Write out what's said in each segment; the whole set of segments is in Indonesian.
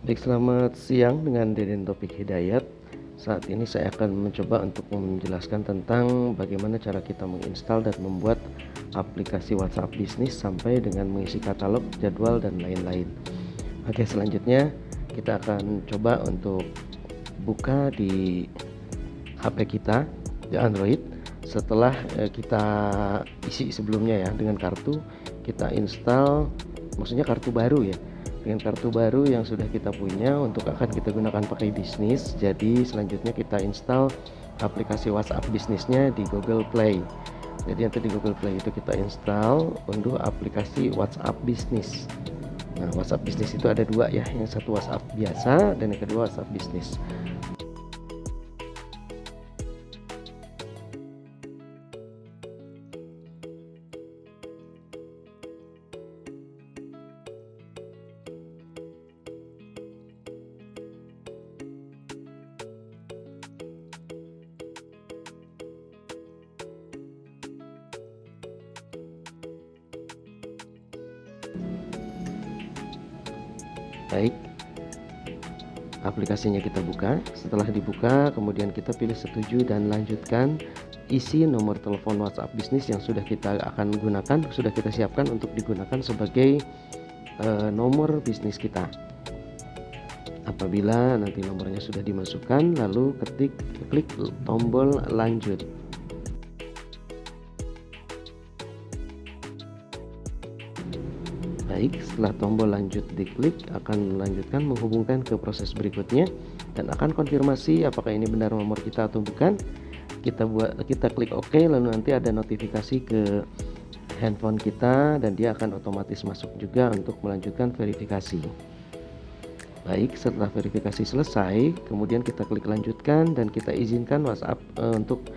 Baik, selamat siang dengan Deden Topik Hidayat. Saat ini saya akan mencoba untuk menjelaskan tentang bagaimana cara kita menginstal dan membuat aplikasi WhatsApp bisnis sampai dengan mengisi katalog, jadwal, dan lain-lain. Oke, selanjutnya kita akan coba untuk buka di HP kita di Android. Setelah kita isi sebelumnya ya dengan kartu, kita install, maksudnya kartu baru ya, dengan kartu baru yang sudah kita punya untuk akan kita gunakan pakai bisnis. Jadi selanjutnya kita install aplikasi WhatsApp bisnisnya di Google Play. Jadi nanti di Google Play itu kita install unduh aplikasi WhatsApp bisnis. Nah, WhatsApp bisnis itu ada dua ya, yang satu WhatsApp biasa dan yang kedua WhatsApp bisnis. Baik, aplikasinya kita buka. Setelah dibuka, kemudian kita pilih setuju dan lanjutkan. Isi nomor telepon WhatsApp bisnis yang sudah kita akan gunakan, sudah kita siapkan untuk digunakan sebagai nomor bisnis kita. Apabila nanti nomornya sudah dimasukkan, lalu klik tombol lanjut. Baik, setelah tombol lanjut diklik, akan melanjutkan menghubungkan ke proses berikutnya dan akan konfirmasi apakah ini benar nomor kita atau bukan. Kita klik OK, lalu nanti ada notifikasi ke handphone kita dan dia akan otomatis masuk juga untuk melanjutkan verifikasi. Baik, setelah verifikasi selesai, kemudian kita klik lanjutkan dan kita izinkan WhatsApp untuk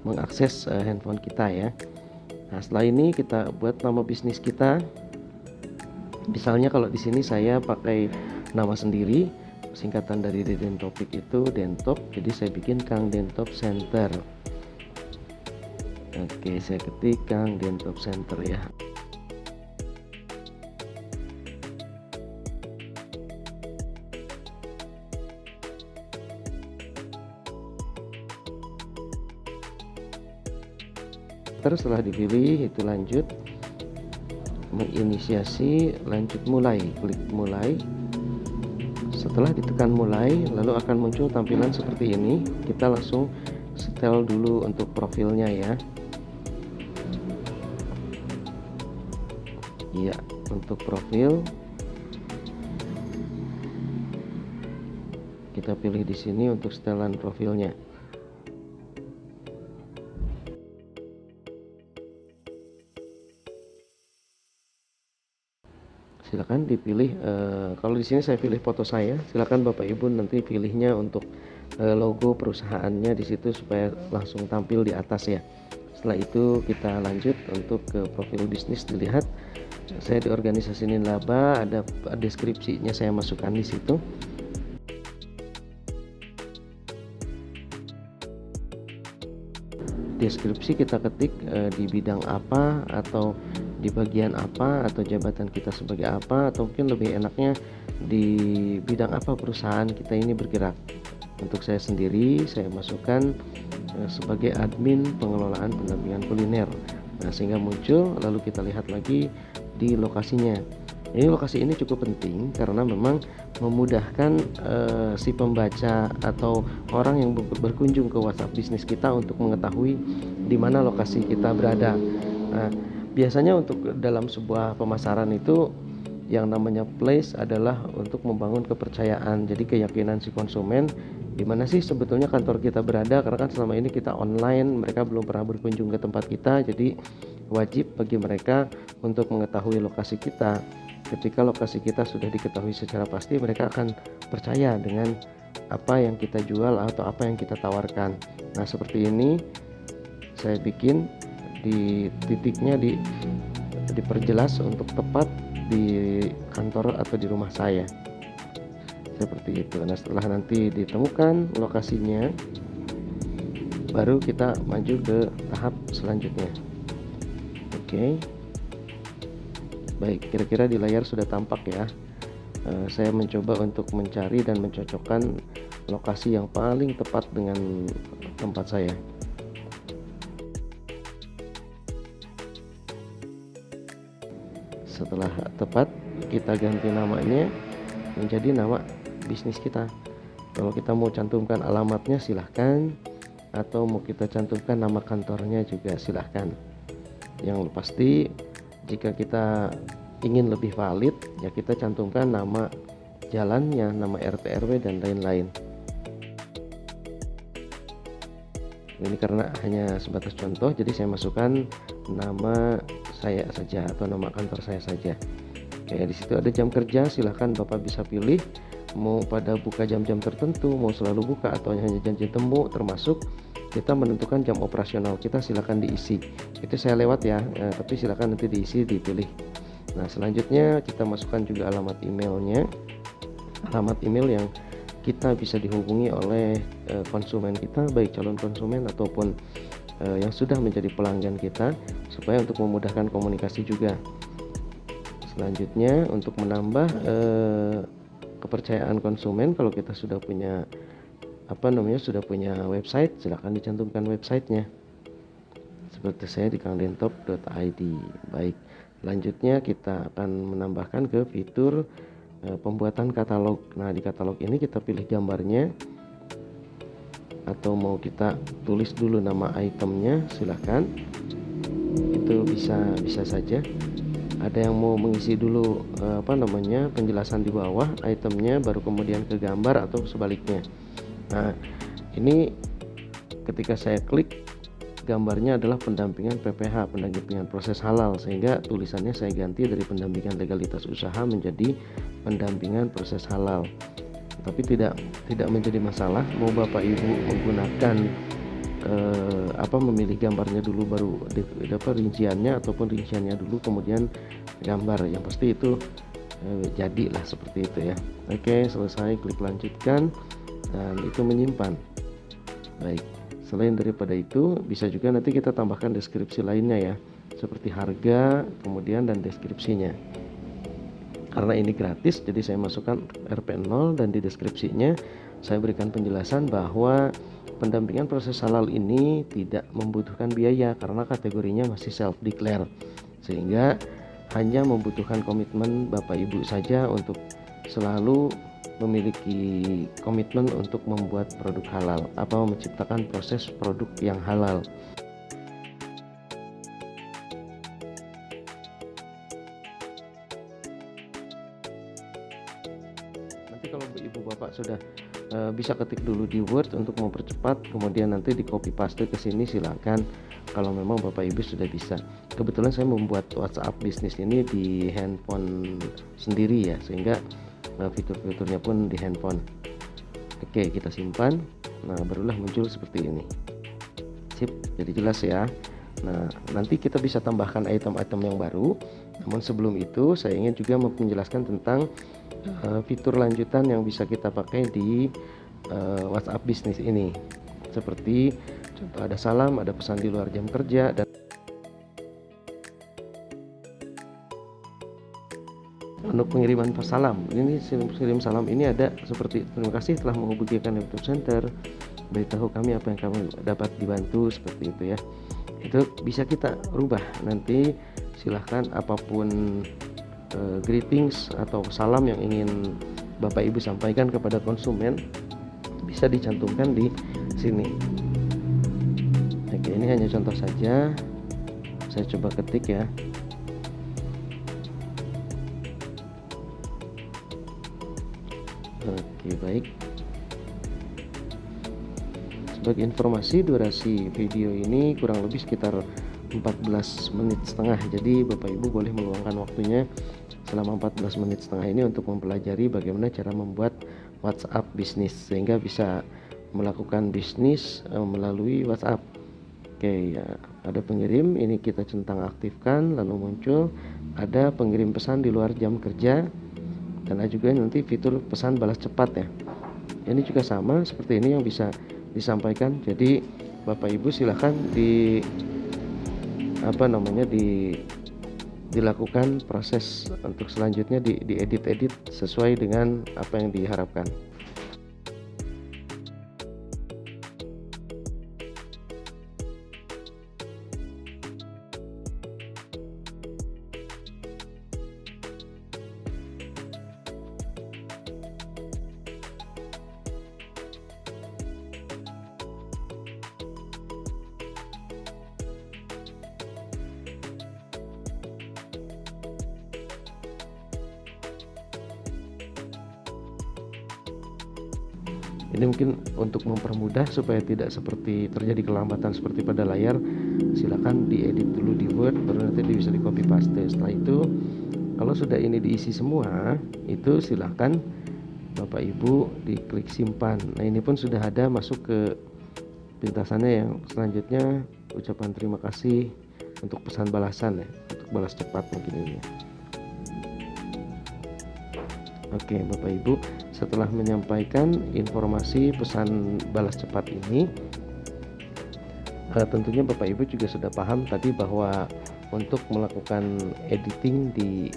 mengakses handphone kita ya. Nah, setelah ini kita buat nama bisnis kita. Misalnya kalau di sini saya pakai nama sendiri, singkatan dari Deden Topik itu Dentop, jadi saya bikin Kang Dentop Center. Oke, saya ketik Kang Dentop Center ya. Terus setelah dipilih itu lanjut, menginisiasi, lanjut mulai, klik mulai. Setelah ditekan mulai, lalu akan muncul tampilan seperti ini. Kita langsung setel dulu untuk profilnya ya. Iya, untuk profil kita pilih di sini untuk setelan profilnya. Silakan dipilih, kalau di sini saya pilih foto saya, silakan Bapak Ibu nanti pilihnya untuk logo perusahaannya di situ supaya langsung tampil di atas ya. Setelah itu kita lanjut untuk ke profil bisnis. Dilihat saya di organisasi Nilaba, ada deskripsinya saya masukkan di situ. Deskripsi kita ketik di bidang apa atau di bagian apa atau jabatan kita sebagai apa, atau mungkin lebih enaknya di bidang apa perusahaan kita ini bergerak. Untuk saya sendiri saya masukkan sebagai admin pengelolaan pendampingan kuliner. Nah, sehingga muncul, lalu kita lihat lagi di lokasinya. Ini lokasi ini cukup penting karena memang memudahkan si pembaca atau orang yang berkunjung ke WhatsApp bisnis kita untuk mengetahui di mana lokasi kita berada. Nah, biasanya untuk dalam sebuah pemasaran itu yang namanya place adalah untuk membangun kepercayaan. Jadi keyakinan si konsumen di mana sih sebetulnya kantor kita berada, karena kan selama ini kita online, mereka belum pernah berkunjung ke tempat kita. Jadi wajib bagi mereka untuk mengetahui lokasi kita. Ketika lokasi kita sudah diketahui secara pasti, mereka akan percaya dengan apa yang kita jual atau apa yang kita tawarkan. Nah, seperti ini saya bikin di titiknya diperjelas untuk tepat di kantor atau di rumah saya, seperti itu. Nah, setelah nanti ditemukan lokasinya, baru kita maju ke tahap selanjutnya. Oke. Baik, kira-kira di layar sudah tampak ya. saya mencoba untuk mencari dan mencocokkan lokasi yang paling tepat dengan tempat saya. Setelah tepat, kita ganti namanya menjadi nama bisnis kita. Kalau kita mau cantumkan alamatnya silahkan, atau mau kita cantumkan nama kantornya juga silahkan. Yang pasti jika kita ingin lebih valid, ya kita cantumkan nama jalannya, nama RT RW dan lain-lain. Ini karena hanya sebatas contoh, jadi saya masukkan nama saya saja atau nama kantor saya saja. Kayak di situ ada jam kerja, silahkan Bapak bisa pilih mau pada buka jam-jam tertentu, mau selalu buka atau hanya janji temu, termasuk kita menentukan jam operasional kita, silahkan diisi. Itu saya lewat ya, tapi silahkan nanti diisi, dipilih. Nah, selanjutnya kita masukkan juga alamat emailnya, alamat email yang kita bisa dihubungi oleh konsumen kita, baik calon konsumen ataupun yang sudah menjadi pelanggan kita, supaya untuk memudahkan komunikasi juga. Selanjutnya untuk menambah kepercayaan konsumen, kalau kita sudah punya sudah punya website, silahkan dicantumkan websitenya seperti saya di kangdentop.id. Baik, selanjutnya kita akan menambahkan ke fitur pembuatan katalog. Nah, di katalog ini kita pilih gambarnya, atau mau kita tulis dulu nama itemnya, silahkan. Itu bisa saja. Ada yang mau mengisi dulu penjelasan di bawah itemnya, baru kemudian ke gambar, atau sebaliknya. Nah, ini ketika saya klik, gambarnya adalah pendampingan PPH, pendampingan proses halal, sehingga tulisannya saya ganti dari pendampingan legalitas usaha menjadi pendampingan proses halal. Tapi tidak menjadi masalah mau Bapak Ibu menggunakan memilih gambarnya dulu baru rinciannya, ataupun rinciannya dulu kemudian gambar. Yang pasti itu jadilah seperti itu ya. Oke, selesai, klik lanjutkan dan itu menyimpan. Baik, selain daripada itu bisa juga nanti kita tambahkan deskripsi lainnya ya, seperti harga kemudian dan deskripsinya. Karena ini gratis, jadi saya masukkan RP0 dan di deskripsinya saya berikan penjelasan bahwa pendampingan proses halal ini tidak membutuhkan biaya karena kategorinya masih self declare, sehingga hanya membutuhkan komitmen Bapak Ibu saja untuk selalu memiliki komitmen untuk membuat produk halal atau menciptakan proses produk yang halal. Nanti kalau Ibu Bapak sudah bisa ketik dulu di Word untuk mempercepat, kemudian nanti di copy paste ke sini, silakan. Kalau memang Bapak Ibu sudah bisa. Kebetulan saya membuat WhatsApp bisnis ini di handphone sendiri ya, sehingga fitur-fiturnya pun di handphone. Oke, kita simpan. Nah, barulah muncul seperti ini. Sip, jadi jelas ya. Nah, nanti kita bisa tambahkan item-item yang baru. Namun sebelum itu saya ingin juga menjelaskan tentang fitur lanjutan yang bisa kita pakai di WhatsApp bisnis ini. Seperti contoh ada salam, ada pesan di luar jam kerja, dan untuk pengiriman salam. Ini kirim salam ini ada seperti terima kasih telah menghubungikan YouTube Center, beritahu kami apa yang kami dapat dibantu, seperti itu ya. Itu bisa kita rubah nanti, silahkan apapun greetings atau salam yang ingin Bapak Ibu sampaikan kepada konsumen bisa dicantumkan di sini. Oke, ini hanya contoh saja, saya coba ketik ya. Oke, baik. Sebagai informasi, durasi video ini kurang lebih sekitar 14 menit setengah. Jadi Bapak Ibu boleh meluangkan waktunya selama 14 menit setengah ini untuk mempelajari bagaimana cara membuat WhatsApp bisnis, sehingga bisa melakukan bisnis melalui WhatsApp. Oke ya, ada pengirim, ini kita centang aktifkan, lalu muncul ada pengirim pesan di luar jam kerja, dan ada juga nanti fitur pesan balas cepat ya. Ini juga sama seperti ini yang bisa disampaikan. Jadi Bapak Ibu silahkan dilakukan proses untuk selanjutnya diedit sesuai dengan apa yang diharapkan. Ini mungkin untuk mempermudah supaya tidak seperti terjadi kelambatan seperti pada layar, silakan diedit dulu di Word, baru nanti bisa di copy paste. Setelah itu kalau sudah ini diisi semua, itu silakan Bapak Ibu diklik simpan. Nah, ini pun sudah ada masuk ke pintasannya yang selanjutnya, ucapan terima kasih untuk pesan balasan ya, untuk balas cepat mungkin ini. Oke Bapak Ibu, setelah menyampaikan informasi pesan balas cepat ini, tentunya Bapak Ibu juga sudah paham tadi bahwa untuk melakukan editing di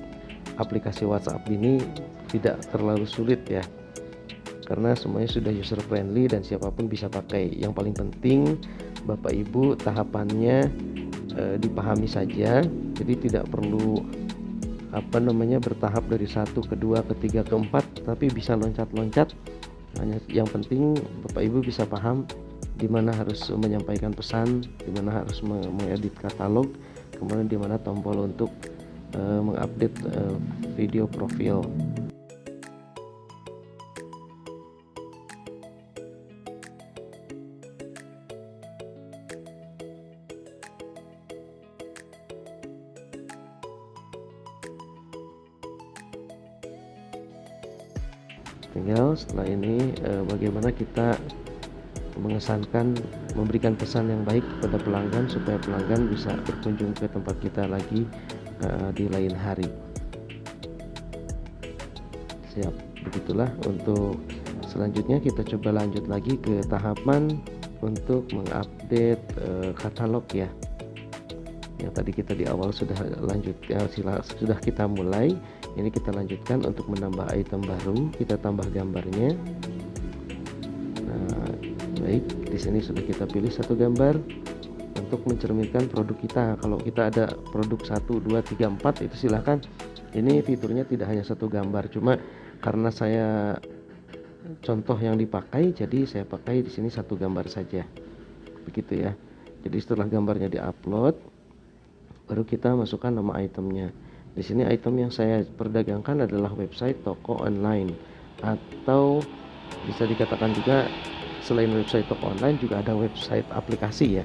aplikasi WhatsApp ini tidak terlalu sulit ya, karena semuanya sudah user friendly dan siapapun bisa pakai. Yang paling penting Bapak Ibu tahapannya dipahami saja, jadi tidak perlu bertahap dari 1 ke 2 ke 3 ke 4, tapi bisa loncat-loncat. Hanya yang penting Bapak Ibu bisa paham di mana harus menyampaikan pesan, di mana harus mengedit katalog, kemudian di mana tombol untuk mengupdate video profil. Tinggal setelah ini bagaimana kita mengesankan, memberikan pesan yang baik kepada pelanggan supaya pelanggan bisa berkunjung ke tempat kita lagi di lain hari. Siap, begitulah. Untuk selanjutnya kita coba lanjut lagi ke tahapan untuk mengupdate katalog ya. Yang tadi kita di awal sudah lanjut ya, sudah kita mulai. Ini kita lanjutkan untuk menambah item baru, kita tambah gambarnya. Nah, baik, di sini sudah kita pilih satu gambar untuk mencerminkan produk kita. Kalau kita ada produk 1, 2, 3, 4 itu silahkan. Ini fiturnya tidak hanya satu gambar, cuma karena saya contoh yang dipakai, jadi saya pakai di sini satu gambar saja. Begitu ya. Jadi setelah gambarnya diupload, baru kita masukkan nama itemnya. Di sini item yang saya perdagangkan adalah website toko online, atau bisa dikatakan juga selain website toko online juga ada website aplikasi ya.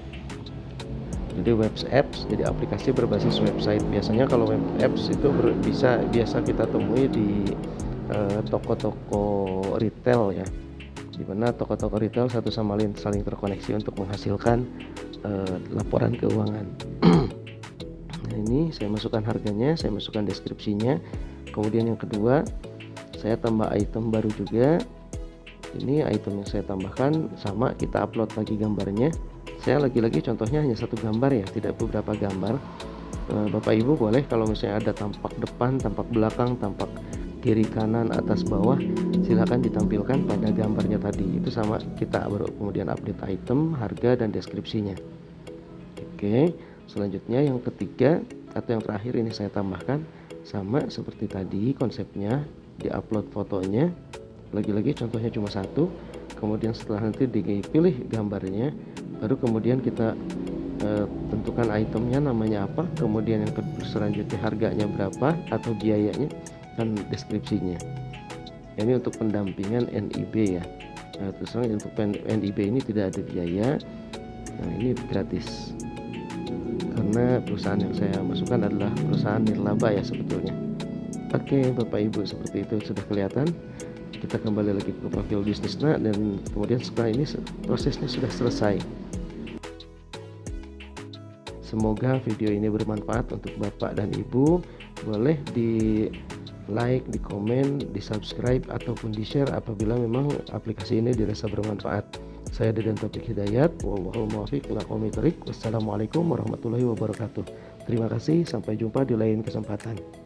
Jadi web apps, jadi aplikasi berbasis website. Biasanya kalau web apps itu biasa kita temui di toko-toko retail ya, dimana toko-toko retail satu sama lain saling terkoneksi untuk menghasilkan laporan keuangan. Nah, ini saya masukkan harganya, saya masukkan deskripsinya. Kemudian yang kedua, saya tambah item baru juga. Ini item yang saya tambahkan, sama kita upload lagi gambarnya. Saya lagi-lagi contohnya hanya satu gambar ya, tidak beberapa gambar. Bapak Ibu boleh kalau misalnya ada tampak depan, tampak belakang, tampak kiri kanan, atas bawah, silahkan ditampilkan pada gambarnya tadi. Itu sama, kita baru kemudian update item, harga, dan deskripsinya. Oke, selanjutnya yang ketiga atau yang terakhir ini saya tambahkan, sama seperti tadi konsepnya, diupload fotonya. Lagi-lagi contohnya cuma satu. Kemudian setelah nanti dipilih gambarnya, baru kemudian kita tentukan itemnya namanya apa, kemudian yang selanjutnya harganya berapa atau biayanya, dan deskripsinya. Ini untuk pendampingan NIB ya. Terus terang untuk NIB ini tidak ada biaya. Nah, ini gratis karena perusahaan yang saya masukkan adalah perusahaan nirlaba ya sebetulnya. Oke Bapak Ibu, seperti itu sudah kelihatan. Kita kembali lagi ke profil bisnisnya, dan kemudian setelah ini prosesnya sudah selesai. Semoga video ini bermanfaat untuk Bapak dan Ibu. Boleh di like, di komen, di subscribe, ataupun di share apabila memang aplikasi ini dirasa bermanfaat. Saya Deden Taufik Hidayat. Wallahul muwaffiq ila aqwamit thoriq. Wassalamualaikum warahmatullahi wabarakatuh. Terima kasih, sampai jumpa di lain kesempatan.